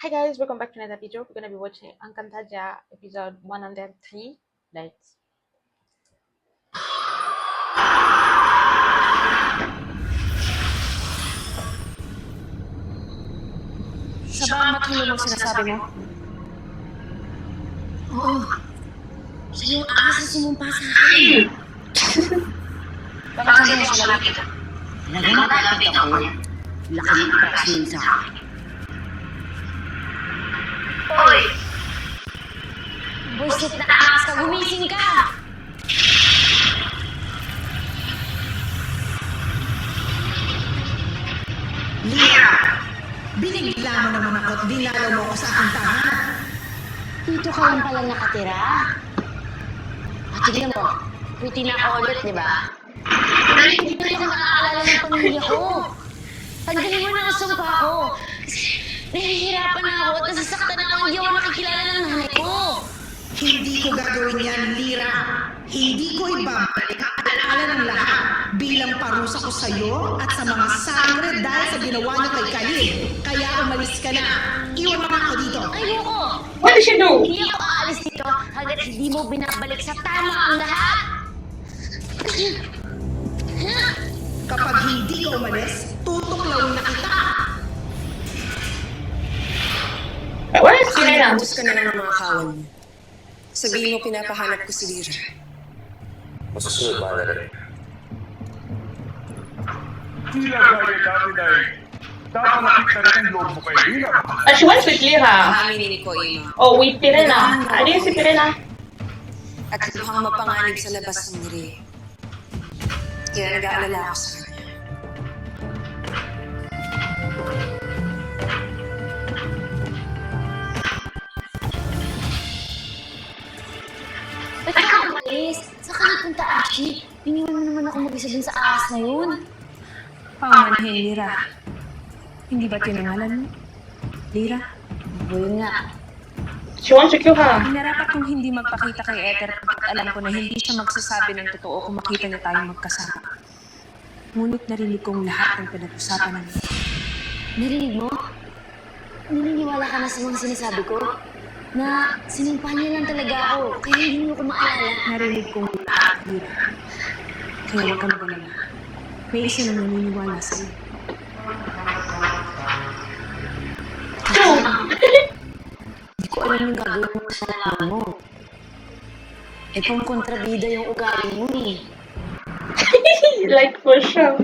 Hi guys, welcome back to another video. We're gonna be watching Encantadia episode 103. Lights. Siya ba ang matulog ang sinasabi mo? Oo. Siya yung asa sumumpa sa akin. Bakit sabi mo siya lalapit? Naglalapit ako. Laki ng attraction sa akin. Hoy! Buisit na ahas ka, gumising ka! Lia! Binigla mo naman ako at dinalaw mo ako sa aking tahanan. Dito ka lang pala nakatira. At tignan mo, pretty na ako ulit, di ba? Pero hindi ko rin nakaalala ng pamilya ko. Tanggalin mo na ang sumpa ko. Nahihirapan na ako at nasasaktan ako. Hindi ako nakikilala ng nanay ko. Hindi ko gagawin yan, Lira. Hindi ko ibabalik ang alaala ng lahat bilang parusa ko sa iyo at sa mga sangre dahil sa ginawa niyo kay Khalil. Kaya umalis ka na. Iwan mo na ako dito. Ayoko! What did she do? Hindi ako aalis dito hanggat hindi mo binabalik sa tama ang lahat! Kapag hindi ka umalis, tutuklaw na kita. Where is Sirena? Tapos ka na lang ng mga kawan mo. Sabihin mo pinapahanap ko si Lira. Masusunod ba na rin? Tila gaya dati dahil dapat nakita rin ang loob mo kay Lina. She went with Lira. Aminin ko, Ima. Oh, with Pirena. I didn't see Pirena. At mukhang mapanganib sa labas ng Nire. Kaya nag-aalala ako sa kanya. Ba't ka umalis? Saan ka nagpunta, Ashi? Iniwan mo naman ako mag-isa dun sa ahas na yun. Panganhin, Lira. Hindi ba tinangalan mo? Lira? Yun nga. She wants to kill her. Hinarapat kong hindi magpakita kay Ether kapag alam ko na hindi siya magsasabi ng totoo kung makita niya tayong magkasama. Ngunit narinig kong lahat ng pinag-usapan namin. Narinig mo? Naniniwala ka na sa mga sinasabi ko? Na sinumpa niya lang talaga ako, kaya hindi mo ko maalala. Narinig kong lahat, Lira. Kaya huwag ka mag-alala. May isa na naniniwala sa'yo. Hindi ko alam yung gagawin mo sa nalaman mo. Eh, pang kontrabida yung ugali mo eh. Like for sure.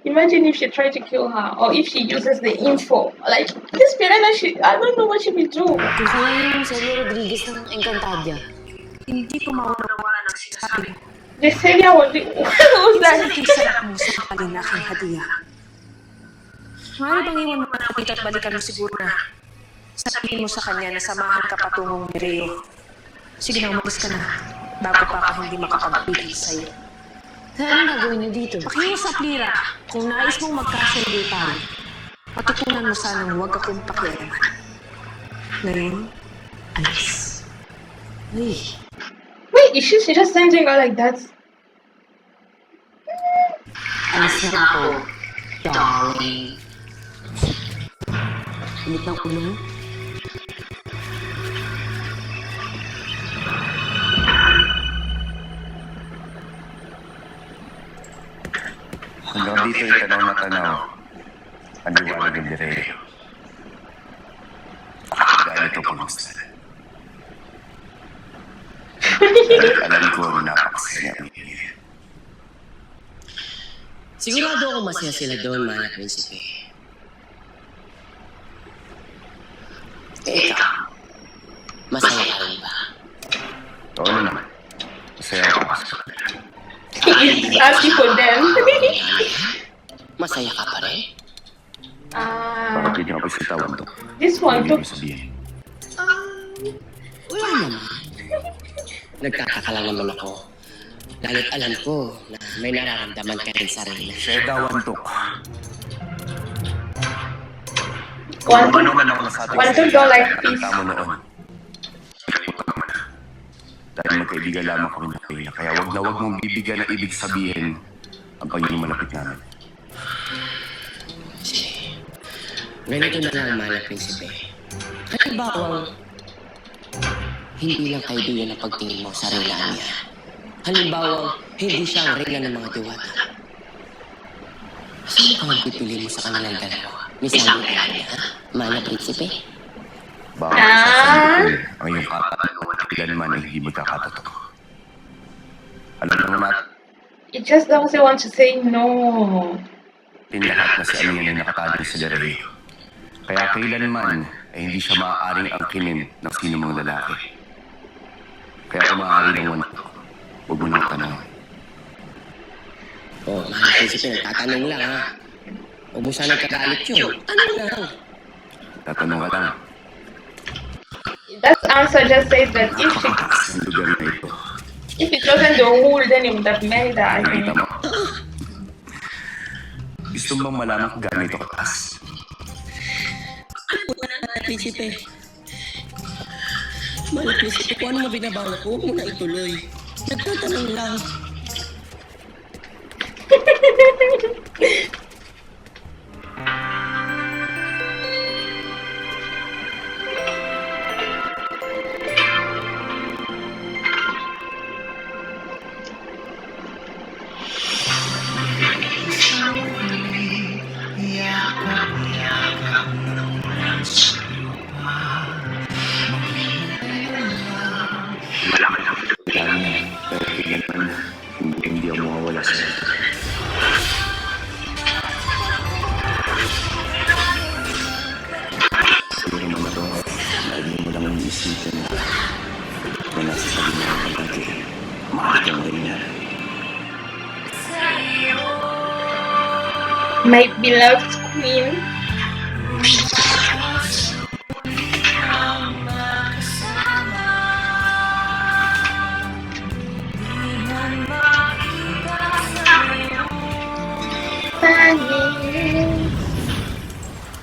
Imagine if she tried to kill her or if she uses the info. Like this Pirena, I don't know what she will do. Kung kaya yung Celia Rodriguez ng Encantadia. Hindi ko maunawaan ang sinasabi mo. The Celia was who's that? Nakikisarap mo sa kapalinaking hadiah. Maaari bang iwan mo na ako dito at balikan mo siguro na sabihin mo sa kanya na samahan ka patungong Mireo. Sige na, umalis ka na. Bago pa ako hindi makapag-ibig sa'yo. Kaya anong gagawin niyo dito? Pakiusap, Lira. Kung nais mong magkasundo tayo, matutunan mo sanang huwag akong pakialaman. Ngayon, alis. Uy, Wait, is she just sending her like that? alis na ako, darling. Init ng ulo mo? Hanggang dito ay tanaw na tanaw ang liwanag ng Direo. Ganito po gusto. Alam ko na napakasaya niya. Sigurado ako masaya sila doon, mga prinsipe. Eh, ikaw, masaya ka rin ba? Oo naman. Masaya ako sa kanila. He is asking for them. Masaya ka pa rin? Bakit hindi ako isitawan to? This one Hindi took. ko sabihin. Wala naman. Nagtataka lang naman ako. Lalo't alam ko na may nararamdaman ka rin sa sarili. Siya daw antok. Quantum. Ano naman ako nasabi Quantum daw like peace. Nakita mo noon. Nakalimutan mo na. Dahil magkaibigan lamang kami na Kaya kaya wag mong bibigyan ng ibig sabihin ang pagiging malapit namin. Sige. Ganito na lang, Mana Prinsipe. Halimbawa, hindi lang kaibigan ang pagtingin mo sa relaan niya. Halimbawa, hindi siya ang reyna ng mga diwata. Sino ka magpipili mo sa kanilang dalawa? Misali ka niya, ha? Mana Prinsipe? Bawat sasabihin ang iyong katanungan ng kailanman ay hindi magkakatotoo. Alam naman natin It just doesn't want to say no. lahat na si Amina ay nakatali sa Dario. Kaya kailanman ay hindi siya maaaring angkinin ng sino mang lalaki. Kaya kung maaari ng wala, huwag mo nang tanong. Oh, Mana Prinsipe, nagtatanong lang, ha? Huwag mo sana kagalit yun. Tanong lang. Tatanong ka lang, That answer just says that if ang lugar na ito, it wasn't the whole, then it would have married her. I nakita think. mo. Gusto mo bang malaman kung gaano ito kataas? Mana Prinsipe. Mana Prinsipe, kung ano mabinabawa ko, huwag mo na ituloy. Nagtatanong lang. Kailangan niya, pero kailanman hindi ako mawawala sa ito. Siguro naman ito, lagi mo lang iisipin na nasa sabi mo ang pagkaki. Mahal kang reyna. My beloved queen.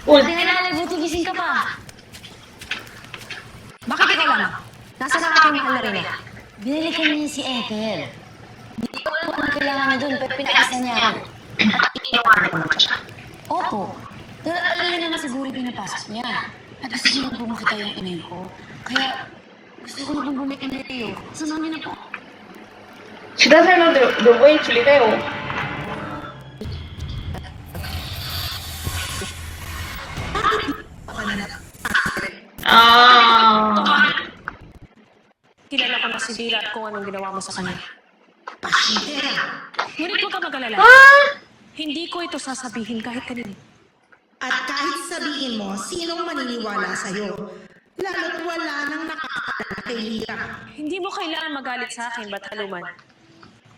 Ul, Ate Nalay, buti gising ka pa. Bakit ikaw lang? Nasaan ang aking mahal na rin eh? Binili ka niya si Ethel. Hindi ko alam kung ano kailangan niya doon, pero pinakasa niya ako. At iniwanan mo siya? Opo. Dahil alala niya na siguro pinapasok niya. At gusto niya nang pumakita yung inay ko. Kaya gusto ko na pong bumalik na Leo. Saan niya na po? she doesn't know the way to Lireo. Ah. Kilala ko na si Dira at kung anong ginawa mo sa kanya. Pasintera. Ngunit huwag ka mag-alala. Ah. Hindi ko ito sasabihin kahit kanino. At kahit sabihin mo, sinong maniniwala sa'yo? Lalo't wala nang nakakaalala kay Lira. Hindi mo kailangan magalit sa akin, Bataluman.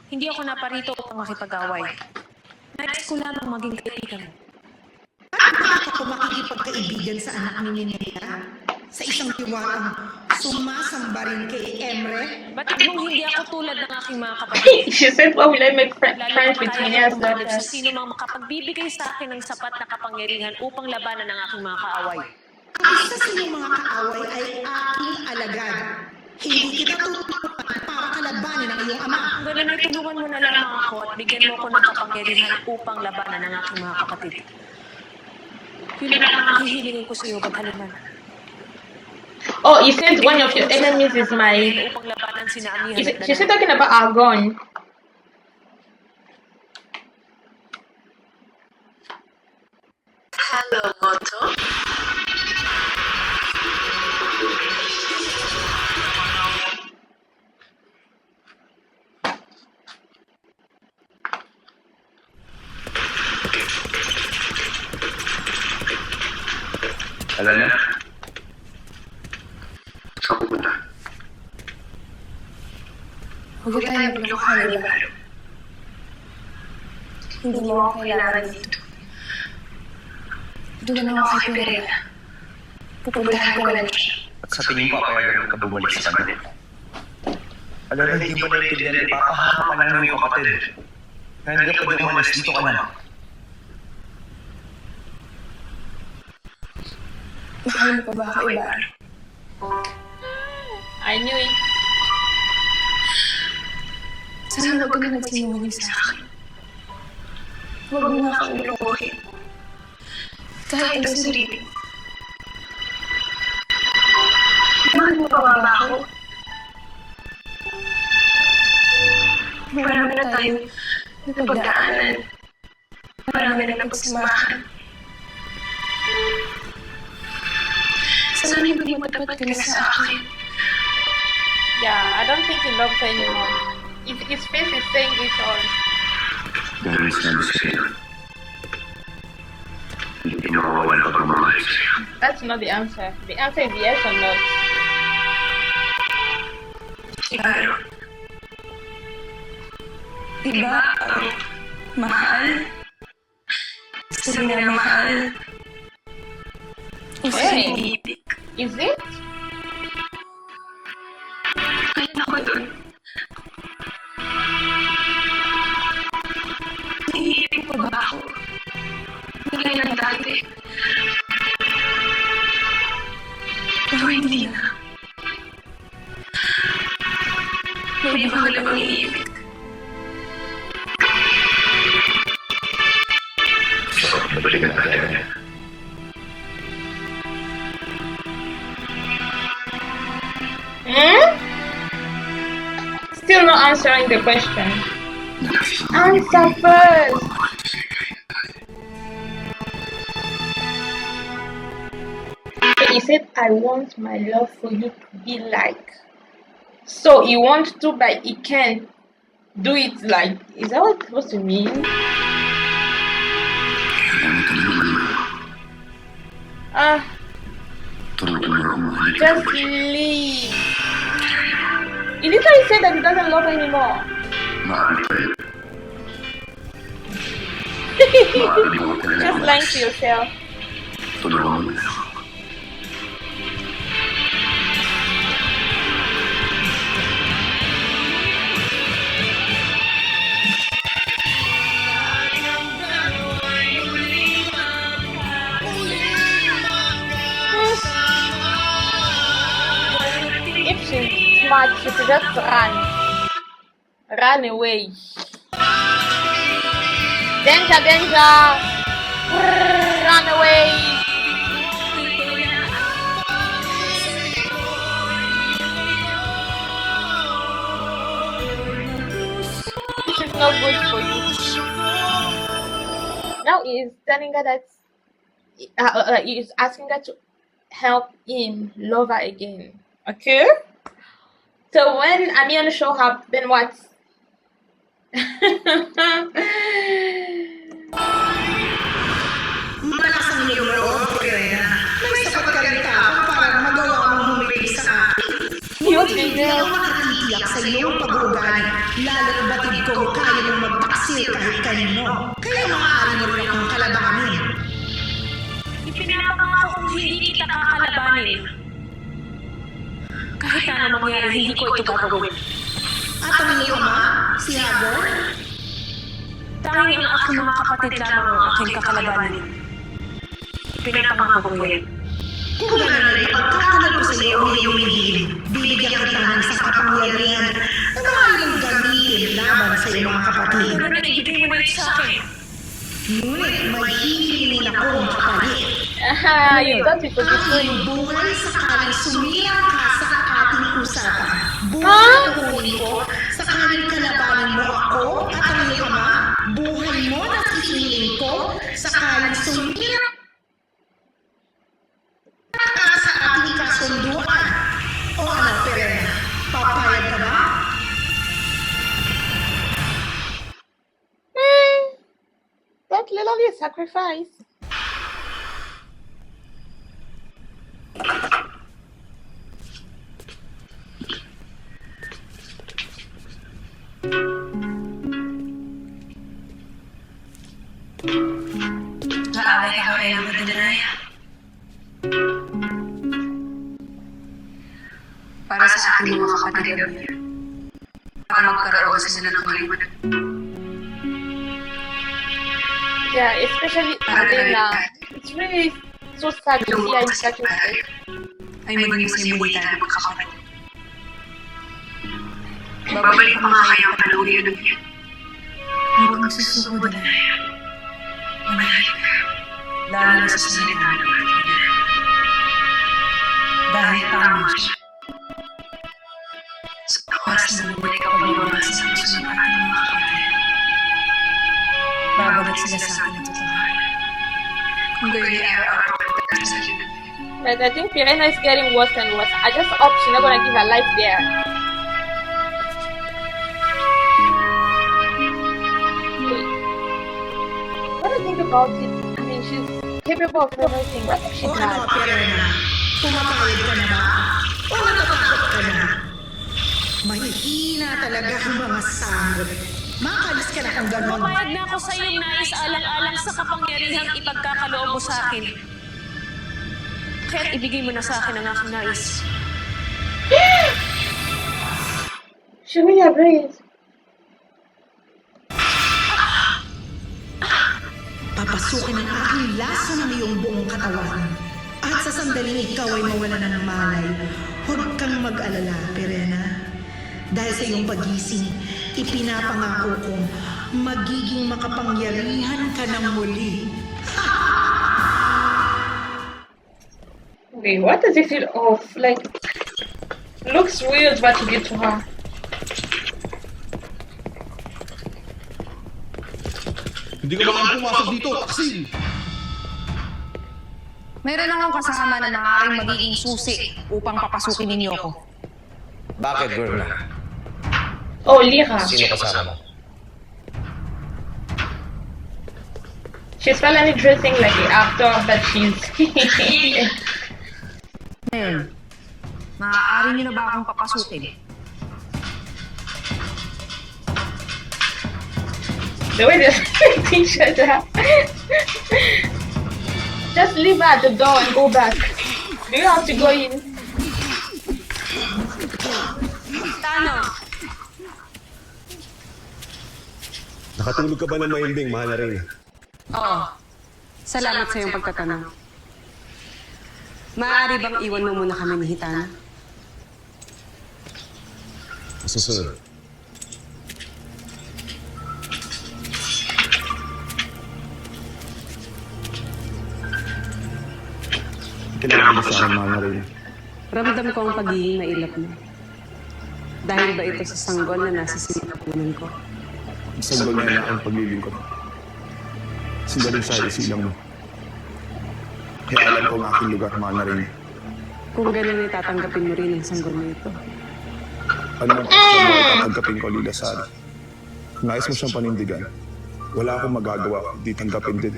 Hindi ako naparito upang makipag-away. Nais ko lamang maging kaibigan mo. At bakit ako makikipagkaibigan sa anak ni Ninea? Sa isang diwatang sumasamba rin kay Emre? Ba't kung hindi ako tulad ng aking mga kapatid? She said, why will I make friends Lalo with pa kaya Nia's kong tumalab sa daughters? sino mang makapagbibigay sa akin ng sapat na kapangyarihan upang labanan ng aking mga kaaway. Ang isa sa iyong mga kaaway ay aking alagad. Hindi kita tututukan para kalabanin ang iyong ama. Kung ganun ay tulungan mo na lamang ako at bigyan mo ako ng kapangyarihan upang labanan ng aking mga kapatid. Yun na lang ang hihilingin ko sa iyo, Bataluman. Oh, you said one of your enemies is my. Upang labanan sina Amihan at She's Danan. talking about Argon. Alam na? Saan pupunta? Huwag tayo maglokohan, diba? Hindi mo ako kailangan dito. Doon na ako kay Pereira. Pupuntahan ko na siya. At sa tingin mo, papayagan ka bumalik sa kanila. Alam na, hindi mo naintindihan, ipapahama ka lang ng iyong kapatid. Kaya hindi ka pwede umalis, dito ka na. Mahal mo pa ba ako, iba? I knew it. Sana huwag ka na magsinungaling sa akin. Huwag mo nga akong ulokohin. Kahit ang sarili mo. pa ba ako? Marami na tayong napagdaanan. Marami na napagsamahan. Sana hindi matapat ka na sa akin. Yeah, I don't think he loves her anymore. If his face is saying it all. Dahil sinabi sa'yo, hindi mawawala ang pagmamahal sa'yo. That's not the answer. The answer is yes or no. Claro. Diba ang mahal? Sa minamahal? O sa Hey. inibig? Is it? Kaya ako dun. Iniibig mo ba ako? Hindi na dati. Pero hindi na. May iba ka lang ang iniibig. So, nabalikan natin. Hmm? Still not answering the question. Answer first. He said, I want my love for you to be like. So he wants to, but he can't do it like. Is that what it's supposed to mean? Ah, Turuan mo akong mahalin. just leave. He literally said that he doesn't love her anymore. Maaari pa rin. Just lying to yourself. Tulungan mo na ako. If she's smart, she should just run. Run away. Danger, danger! Run away! This is not good for you. Now he is telling her that he is asking her to help him love her again. Okay? So when Amian show up, then what? Malakas ang iyong loob, Perena. May sapat ka rin tapang para magawa mong humili sa akin. Hindi ako makatitiyak sa iyong pag-uugali, lalo na batid ko kaya mong magtaksil kahit kanino. Kaya maaari mo rin akong kalabanin. Ipinapangako kong hindi kita kakalabanin. Kahit ano mangyari, hindi ko ito gagawin. At ang iyong ama, si Hagor, Tanging ang aking mga kapatid lamang ang aking kakalabanin. Ipinapangako ko yan. kung gano'n ay pagkakalab ko sa iyo ang iyong hihilin, bibigyan kita ng isang kapangyarihan na maaaring gamitin laban sa iyong mga kapatid. Pero naibigay mo na ito sa akin. Ngunit may hihilin akong kapalit. You got it for this one. Aking buhay sakaling sumiyang ka sa ating usapan. Buhay na huli ko sakaling kalabanin mo ako at ang iyong ama. Buhay mo na hihilin ko sakaling sumiyang ka sa ating kasunduan. O ano, Perena? Papayag ka ba? That's literally a sacrifice. Naaway ka kaya ng Adenay. Para sa aking mga kapatid. Para magkaroon sila ng kalimutan. Yeah, especially Adela. It's really so sad to see her in such a state. Ay maging simulita ng mga kapatid. Babalik pa nga kaya ang panahon yun ng yun. Huwag kang susunod na yan. Manahal ka. Lalo na sa salita ng ating ina. Dahil tama siya. magpapaliwanag sila sa akin ng totoo. Kung gayon ay araw-araw ko sa sarili. But I think Pirena is getting worse and worse. I just hope she's not gonna give her life there. Wait. What do you think about it? I mean, she's capable of everything. What if she O ano, died? Pirena? Pumapayag ka na ba? O natatakot ka na? Mahihina talaga ang mga sangre. Makalis ka na kung gano'n. Pumayag na ako sa iyong nais alang-alang sa kapangyarihang ipagkakaloob mo sa akin. Kaya't ibigay mo na sa akin ang aking nais. She really agrees. Papasukin ang aking laso ng iyong buong katawan. At sa sandaling ikaw ay mawala ng malay, huwag kang mag-alala, Pirena. Dahil sa iyong pagising, ipinapangako kong magiging makapangyarihan ka ng muli. Wait, what does it feel off? Like, looks weird what you did to her. Hindi ko naman pumasok dito, Taksin! Mayroon akong kasama na maaaring magiging susi upang papasukin ninyo ako. Bakit, Gurna? Oh, Lyra. Sino kasama mo? She's finally dressing like the actor that she's. Ngayon, maaari niyo na ba akong papasukin? The way they're treating each other. Just leave her at the door and go back. Do you have to go in? Tano, Nakatulog ka ba ng mahimbing, mahal na rin? oo. Salamat sa iyong pagtatanong. Maaari bang iwan mo muna kami ni Hitana? Susunod. Kailangan mo sa akin, mahal na rin. Ramdam ko ang pagiging mailap mo. Dahil ba ito sa sanggol na nasa sinapunan ko? Isang bagay na ang paglilingkod. Sila rin siya isilang mo. Kaya alam ko ang aking lugar, mahal na rin. Kung ganun ay tatanggapin mo rin ang sanggol na ito. Ano ang action mo tatanggapin ko, Lila Sari? Kung nais mo siyang panindigan, wala akong magagawa kundi tanggapin din.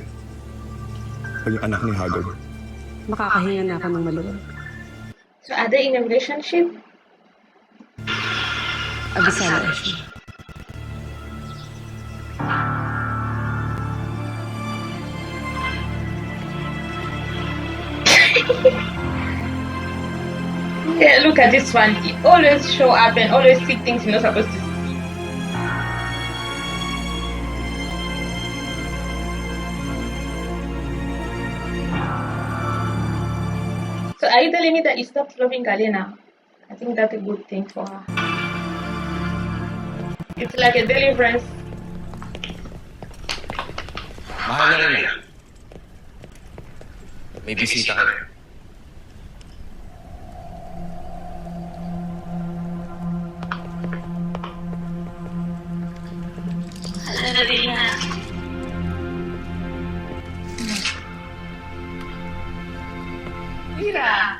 O yung anak ni Haggard. Makakahinga na ako ng maluwag. So are they in a relationship? Abisala siya. Yeah, look at this one. He always show up and always see things you're not supposed to see. So are you telling me that you stopped loving Galena? I think that's a good thing for her. It's like a deliverance. Mahal na rin yan. May bisita ka rin. Mira.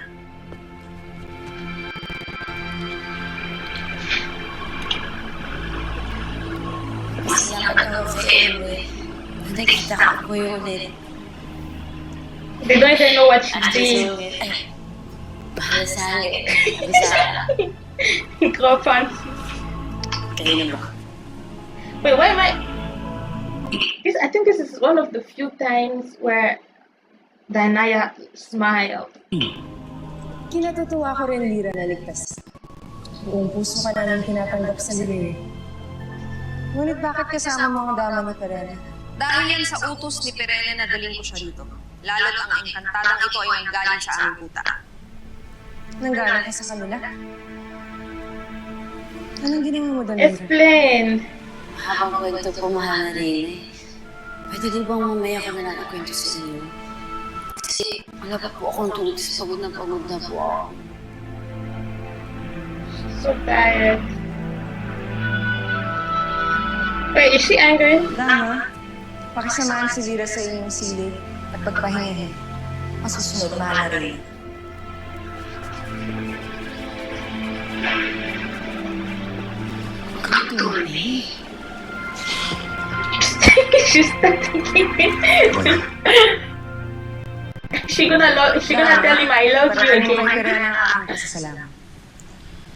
Salamat ako sa Emily. Nakita ko po yung ulit. They don't even know what she did. Ay, bahala sa akin. Bisaya. Girl fancy. Kayo na ba? Wait, why am I? I think this is one of the few times where Danaya smiled. Kinatutuwa ko rin, Lira, na ligtas. Buong puso ka na nang tinatanggap sa lilim. Ngunit bakit kasama mo ang dama ni Perena? Dahil yan sa utos ni Perene na daling ko siya dito. Lalo't ang engkantadang ito ay nanggaling sa aming puta. Nanggaling ka sa kanila? Anong ginawa mo doon, Lira? Explain. Habang kwento po, mahal na rin. Pwede din bang mamaya ko na lang ikwento sa inyo? Kasi wala pa po akong tulog sa pagod na po ako. So tired. Wait, is she angry? Dama, Pakisamahan si Lira sa inyong silid at pagpahingahin. Masusunod, mahal na rin. She's starting She gonna tell him I love you Parating mo kay again. Perena ang aking pasasalamat.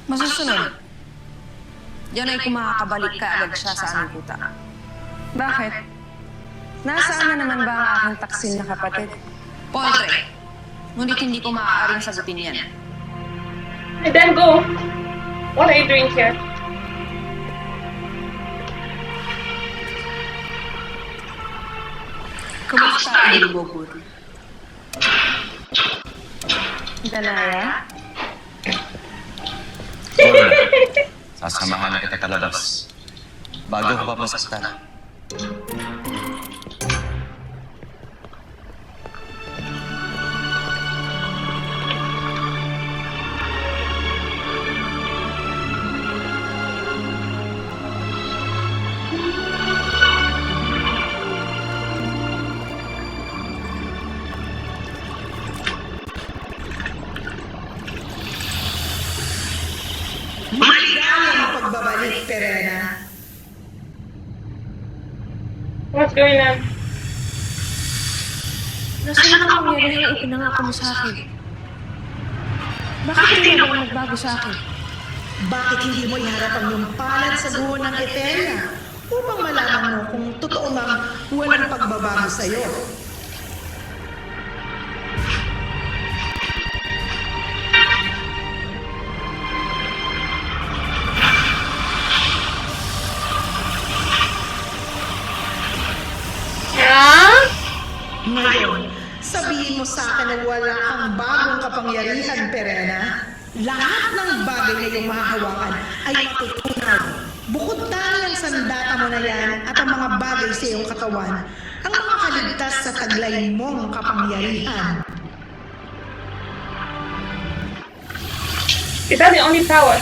Masusunod, yan ay kung makakabalik ka agad siya sa aming kuta. Bakit? Nasaan na naman ba ang aking taksil na kapatid? Poltre, ngunit hindi ko maaaring sagutin yan. And then go. What are you doing here? Kumusta ang Bogor? Danaya? Lorna, sasamahan na kita kalabas. Bago ko papasaktan. Maligayang pagbabalik, Perena. What's going on? Nasaan ang pangyari ang ipinangako mo sa akin? Bakit hindi mo nagbago sa akin? Bakit hindi mo iharap ang iyong palad sa buho ng Eterna upang malaman mo kung totoo mang walang pagbabago sa iyo? Huh? Ngayon, sabihin mo sa akin na wala kang bagong kapangyarihan, Perena. Lahat ng bagay na iyong mahahawakan ay matutunaw. Bukod dahil ang sandata mo na yan at ang mga bagay sa iyong katawan, ang mga kaligtas sa taglay mong kapangyarihan. Is that the only power?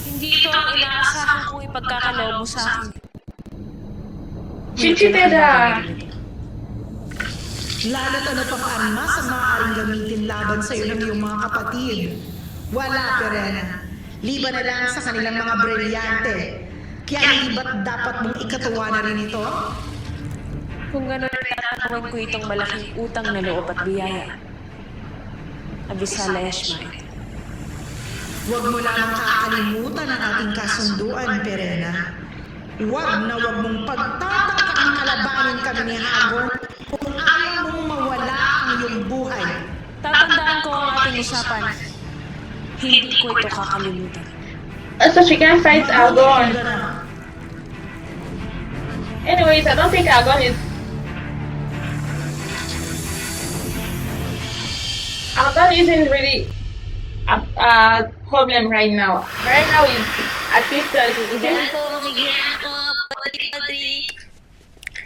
Hindi ito ang inaasahan kong ipagkakaloob mo sa akin. She cheated her. Lalo't ano pang armas ang maaaring gamitin laban sa iyo ng iyong mga kapatid. Wala, Perena. Liban na lang sa kanilang mga brilyante. Kaya hindi ba't dapat mong ikatuwa na rin ito? Kung gano'n tatanungin ko itong malaking utang na loob at biyaya. Abisala Yashmait. Huwag mo lamang kakalimutan ang ating kasunduan, Perena. Huwag na huwag mong pagtatangkaang kalabanin kami ni Hagon kung ayaw mong mawala ang iyong buhay. Tatandaan ko ang ating usapan. Hindi ko ito kakalimutan. So she can fight Argon. Anyways, I don't think Argon isn't really a problem right now. Right now is at least Diyan ako, makikita ako. Potri.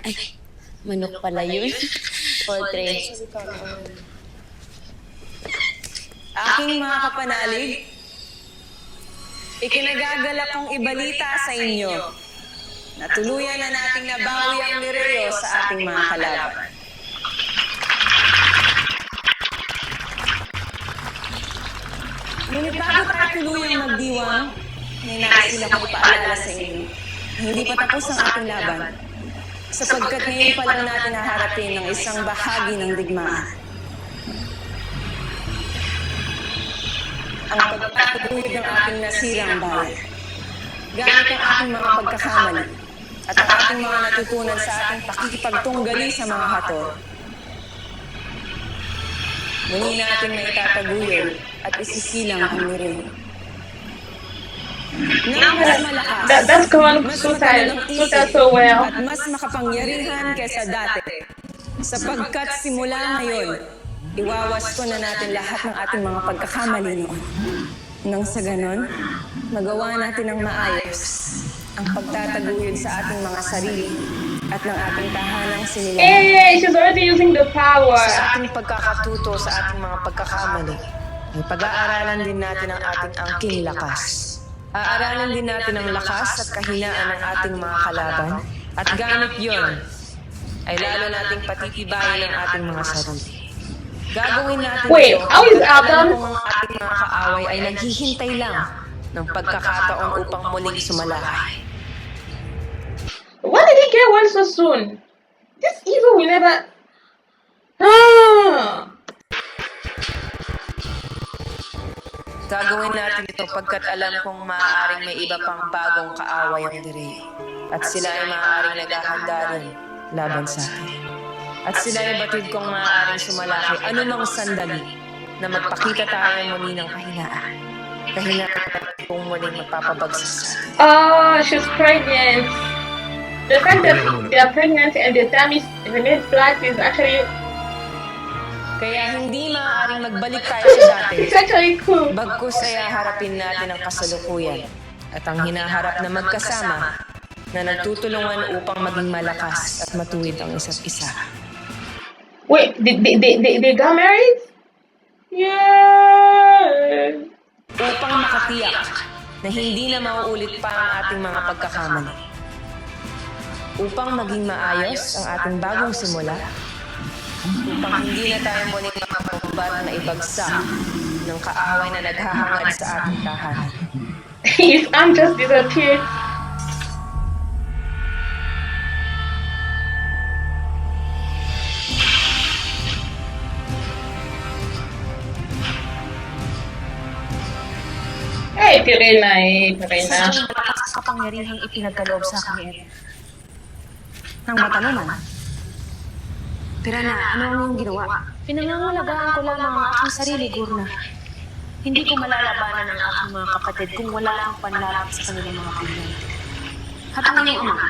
Ay, manok pala yun. Poltre. Aking mga kapanalig, ikinagagalak kong ibalita sa inyo na tuluyan na nating nabawi ang Lireo sa ating mga kalaban. Ngunit bago tayo tuluyang magdiwang, may nais sila kong ipaalala sa inyo na hindi pa tapos ang ating laban, sapagkat ngayon pa lang natin naharapin ang isang bahagi ng digmaan. Ang pagtataguyod ng ating nasirang bayan. Gamit ang ating mga pagkakamali at ang ating mga natutunan sa ating pakikipagtunggali sa mga hator. Muli natin na itataguyod at isisilang ang Lireo. Nang mas malakas, that's gone mas so matalinong isip, so well. at mas makapangyarihan kaysa dati. Sapagkat simula ngayon, iwawasto na natin lahat ng ating mga pagkakamali noon. Nang sa ganon, magawa natin ng maayos ang pagtataguyod sa ating mga sarili at ng ating tahanang sinilang. Hey, she's already using the power. Sa ating pagkakatuto sa ating mga pagkakamali, ay pag-aaralan din natin ang ating angking lakas. Aaralan din natin ang lakas at kahinaan ng ating mga kalaban at gamit yon ay lalo nating patitibayin ang ating mga sarili. Gagawin natin Wait, ito how is hanggat alam Adam? kong ang ating mga kaaway ay naghihintay lang ng pagkakataon upang muling sumalakay. Why did he get well so soon? This evil will never. Ah. Gagawin natin ito pagkat alam kong maaaring may iba pang bagong kaaway ang Direo. At sila ay maaaring naghahanda rin laban sa atin. At sila ay batid kong maaaring sumalaki anumang sandali na magpakita tayo muli ng kahinaan. Kahinaan kung muling magpapabagsak sa atin. Oh, she's pregnant. The fact that they are pregnant and the tummy remains flat is actually Kaya hindi maaaring magbalik tayo sa dati. it's actually cool. Bagkus ay harapin natin ang kasalukuyan at ang hinaharap na magkasama na nagtutulungan upang maging malakas at matuwid ang isa't isa. Wait, they got married? Yeah. Upang makatiyak na hindi na mauulit pa ang ating mga pagkakamali. Upang maging maayos ang ating bagong simula. Upang hindi na tayo muling mapapagbat na ibagsak ng kaaway na naghahangad sa ating tahanan. His arm just disappeared. Hey, Pirena, Pirena. Sadyang malakas ang kapangyarihang ipinagkaloob sa akin ni Ed. Nang matanungan. Pero na, ano ang iyong ginawa? Pinangangalagaan ko lamang ang aking sarili, Gurna. Hindi ko malalabanan ang aking mga kapatid kung wala akong panlapit sa kanilang mga pilihan. At ang iyong ama.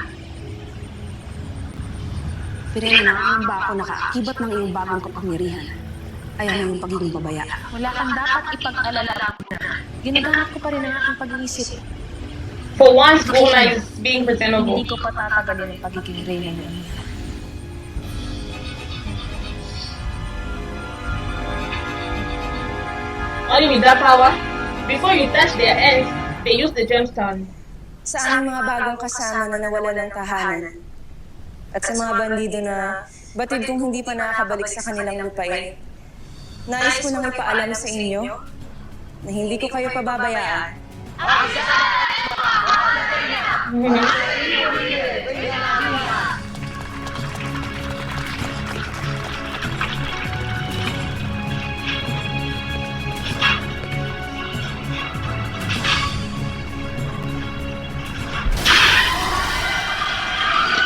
Pero na, ang ba ako nakaakibat ng iyong bagong kapangyarihan? Ay ang iyong pagiging babaya. Wala kang dapat ipag-alala na. Ginagamit ko pa rin ang aking pag-iisip. For once, Guna is being presentable. Hindi ko patatagalin ang pagiging reyna ng Amira. Only with that power, before you touch their ends, they use the gemstone. Sa aming mga bagong kasama na nawala ng tahanan at sa mga bandido na batid kung hindi pa nakakabalik sa kanilang lupain, nais ko nang ipaalam sa inyo na hindi ko kayo pababayaan.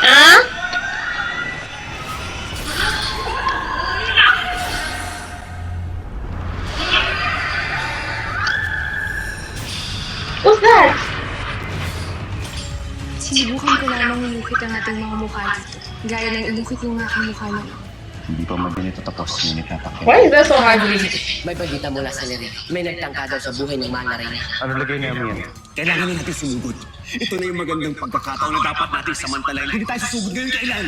Huh? What's that? Sinubukan ko lamang iukit ang ating mga mukha dito. Gaya ng inukit yung aking mukha noon. Hindi pa man ganito tapos, ngunit natakyan. Why is that so hard to read? May balita mula sa Lere. May nagtangka daw sa buhay ng mahal na reyna. Ano lagay namin yan? Kailangan na natin sumugod. Ito na yung magandang pagkakataon na dapat natin samantalahin. Hindi tayo susugod ngayon kailan.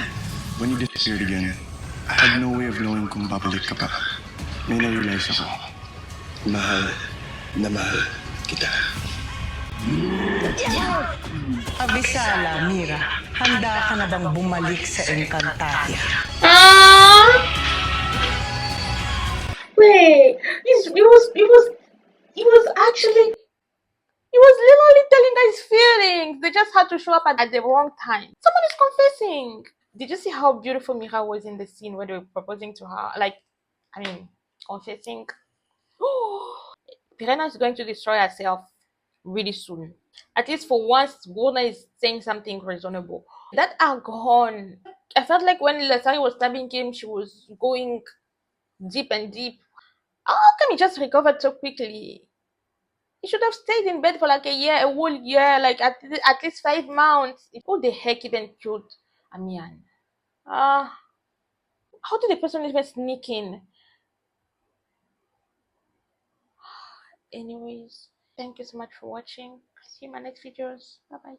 When you disappeared again, I had no way of knowing kung babalik ka pa. May na-realize ako. Mahal na mahal kita. Abisala, Mira, handa ka na bang bumalik sa Encantadia? Wait, he was actually, he was literally telling us feelings. They just had to show up at the wrong time. Someone is confessing. Did you see how beautiful Mira was in the scene where they were proposing to her? Like, I mean, confessing. Pirena is going to destroy herself really soon. At least for once, Guna is saying something reasonable. That Argon, I felt like when Lasari was stabbing him, she was going deep and deep. How come he just recovered so quickly? He should have stayed in bed for like a year, a whole year, like at least 5 months. Who the heck even killed Amian? How did the person even sneak in? Anyways, thank you so much for watching. See you in my next videos. Bye bye.